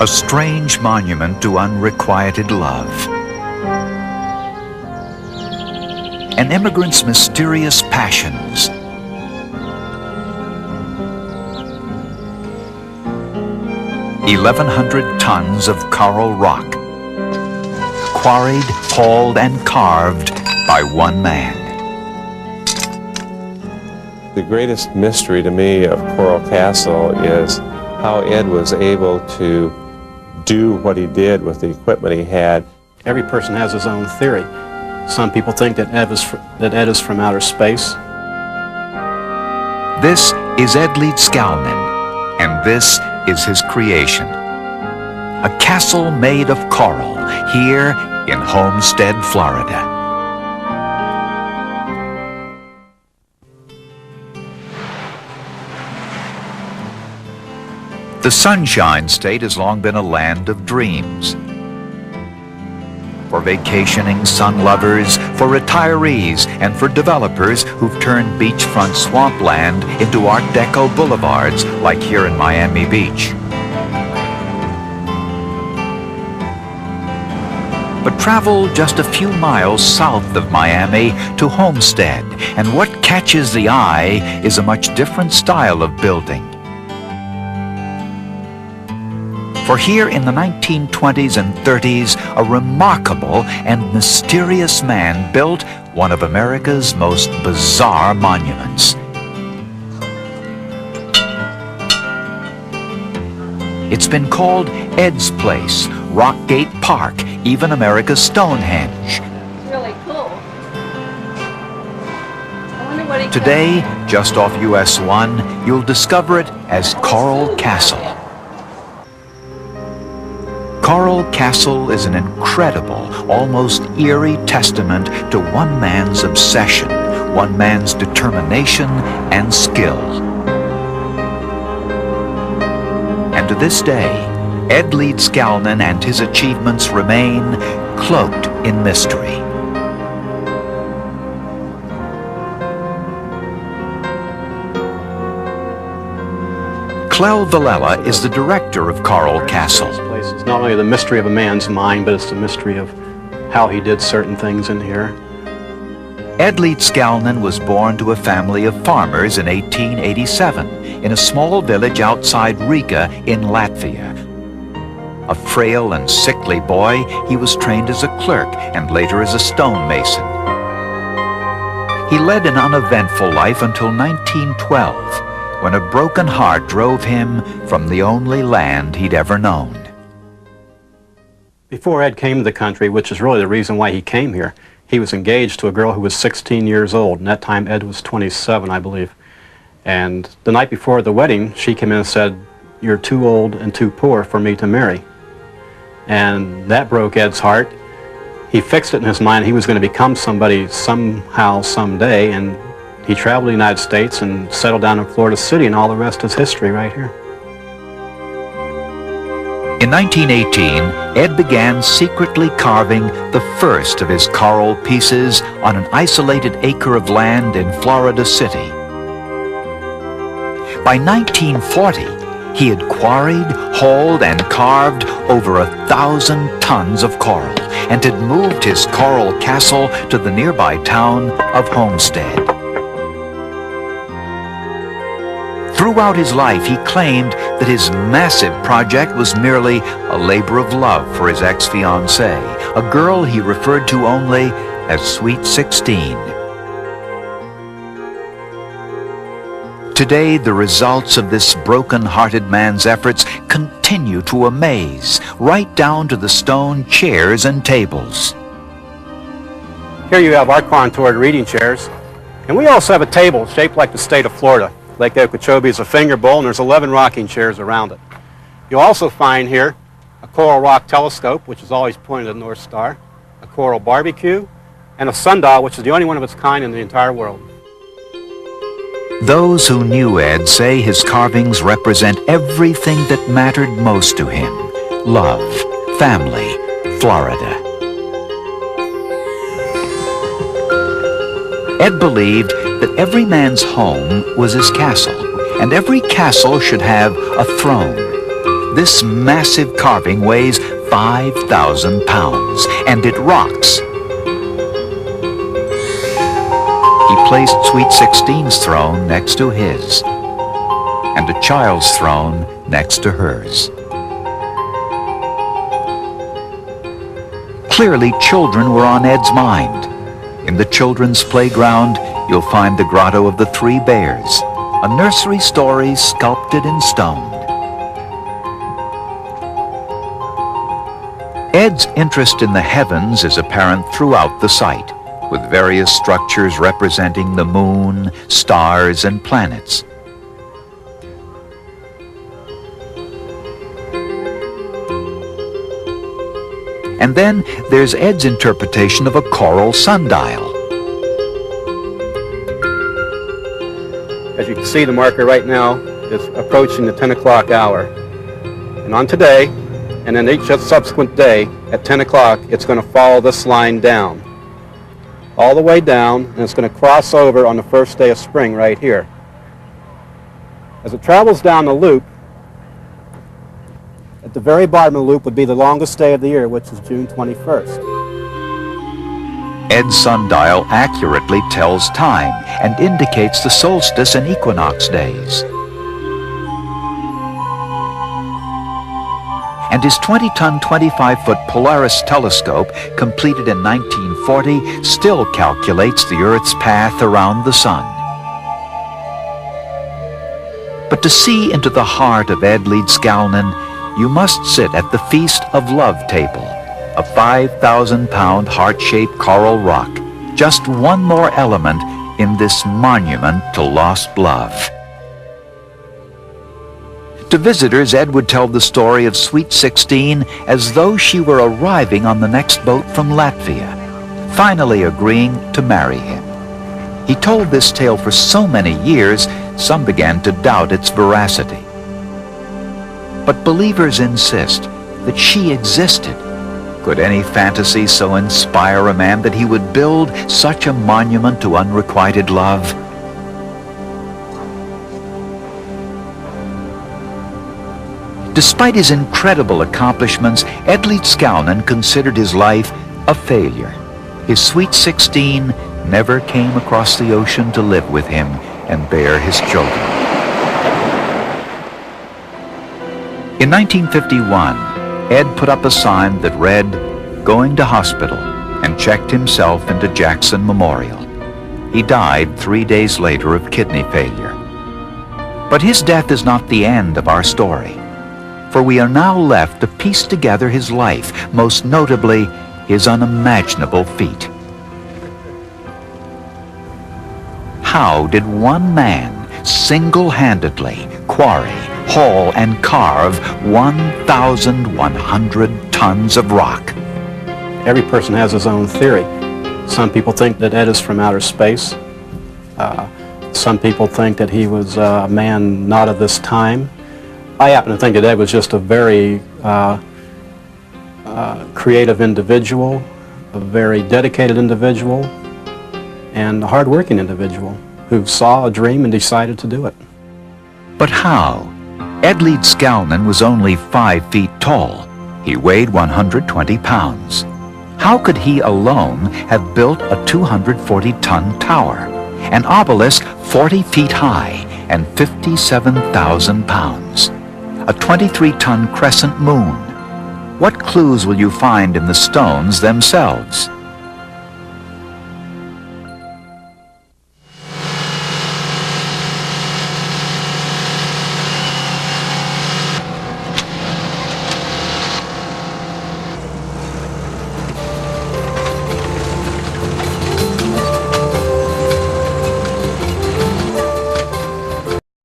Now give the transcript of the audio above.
A strange monument to unrequited love. An immigrant's mysterious passions. "1,100 tons of coral rock, quarried, hauled, and carved by one man." The greatest mystery to me of Coral Castle is how Ed was able to do what he did with the equipment he had. Every person has his own theory. Some people think that Ed is from outer space. This is Ed Leedskanin, and this is his creation. A castle made of coral here in Homestead, Florida. The Sunshine State has long been a land of dreams. For vacationing sun lovers, for retirees, and for developers who've turned beachfront swampland into Art Deco boulevards like here in Miami Beach. But travel just a few miles south of Miami to Homestead, and what catches the eye is a much different style of building. For here in the 1920s and 30s, a remarkable and mysterious man built one of America's most bizarre monuments. It's been called Ed's Place, Rockgate Park, even America's Stonehenge. It's really cool. I wonder what he Today, just off US 1, you'll discover it as Coral Castle. Coral Castle is an incredible, almost eerie testament to one man's obsession, one man's determination and skill. And to this day, Ed Leedskanin and his achievements remain cloaked in mystery. Clell Villela is the director of Coral Castle. It's not only the mystery of a man's mind, but it's the mystery of how he did certain things in here. Ed Leedskanin was born to a family of farmers in 1887 in a small village outside Riga in Latvia. A frail and sickly boy, he was trained as a clerk and later as a stonemason. He led an uneventful life until 1912, when a broken heart drove him from the only land he'd ever known. Before Ed came to the country, which is really the reason why he came here, he was engaged to a girl who was 16 years old, and that time Ed was 27, I believe. And the night before the wedding, she came in and said, "You're too old and too poor for me to marry." And that broke Ed's heart. He fixed it in his mind he was going to become somebody somehow, someday, and he traveled to the United States and settled down in Florida City, and all the rest is history right here. In 1918, Ed began secretly carving the first of his coral pieces on an isolated acre of land in Florida City. By 1940, he had quarried, hauled, and carved over 1,000 tons of coral and had moved his Coral Castle to the nearby town of Homestead. Throughout his life, he claimed that his massive project was merely a labor of love for his ex-fiancée, a girl he referred to only as Sweet 16. Today, the results of this broken-hearted man's efforts continue to amaze, right down to the stone chairs and tables. Here you have our contoured reading chairs, and we also have a table shaped like the state of Florida. Lake Okeechobee is a finger bowl, and there's 11 rocking chairs around it. You'll also find here a coral rock telescope, which is always pointed at the North Star, a coral barbecue, and a sundial, which is the only one of its kind in the entire world. Those who knew Ed say his carvings represent everything that mattered most to him: love, family, Florida. Ed believed that every man's home was his castle, and every castle should have a throne. This massive carving weighs 5,000 pounds, and it rocks. He placed Sweet 16's throne next to his, and a child's throne next to hers. Clearly, children were on Ed's mind. In the children's playground, you'll find the Grotto of the Three Bears, a nursery story sculpted in stone. Ed's interest in the heavens is apparent throughout the site, with various structures representing the moon, stars, and planets. And then there's Ed's interpretation of a coral sundial. As you can see, the marker right now is approaching the 10 o'clock hour. And on today, and then each subsequent day at 10 o'clock, it's going to follow this line down. All the way down, and it's going to cross over on the first day of spring right here. As it travels down the loop, at the very bottom of the loop would be the longest day of the year, which is June 21st. Ed's sundial accurately tells time and indicates the solstice and equinox days. And his 20-ton, 25-foot Polaris telescope, completed in 1940, still calculates the Earth's path around the sun. But to see into the heart of Ed Leedskanin, you must sit at the Feast of Love table, a 5,000-pound heart-shaped coral rock, just one more element in this monument to lost love. To visitors, Ed would tell the story of Sweet 16 as though she were arriving on the next boat from Latvia, finally agreeing to marry him. He told this tale for so many years, some began to doubt its veracity. But believers insist that she existed. Could any fantasy so inspire a man that he would build such a monument to unrequited love? Despite his incredible accomplishments, Ed Leedskanin considered his life a failure. His Sweet 16 never came across the ocean to live with him and bear his children. In 1951, Ed put up a sign that read, "Going to hospital," and checked himself into Jackson Memorial. He died 3 days later of kidney failure. But his death is not the end of our story, for we are now left to piece together his life, most notably his unimaginable feat. How did one man single-handedly quarry, haul, and carve 1,100 tons of rock? Every person has his own theory. Some people think that Ed is from outer space. Some people think that he was a man not of this time. I happen to think that Ed was just a very creative individual, a very dedicated individual, and a hard-working individual who saw a dream and decided to do it. But how? Ed Leedskanin was only 5 feet tall. He weighed 120 pounds. How could he alone have built a 240-ton tower, an obelisk 40 feet high and 57,000 pounds, a 23-ton crescent moon? What clues will you find in the stones themselves?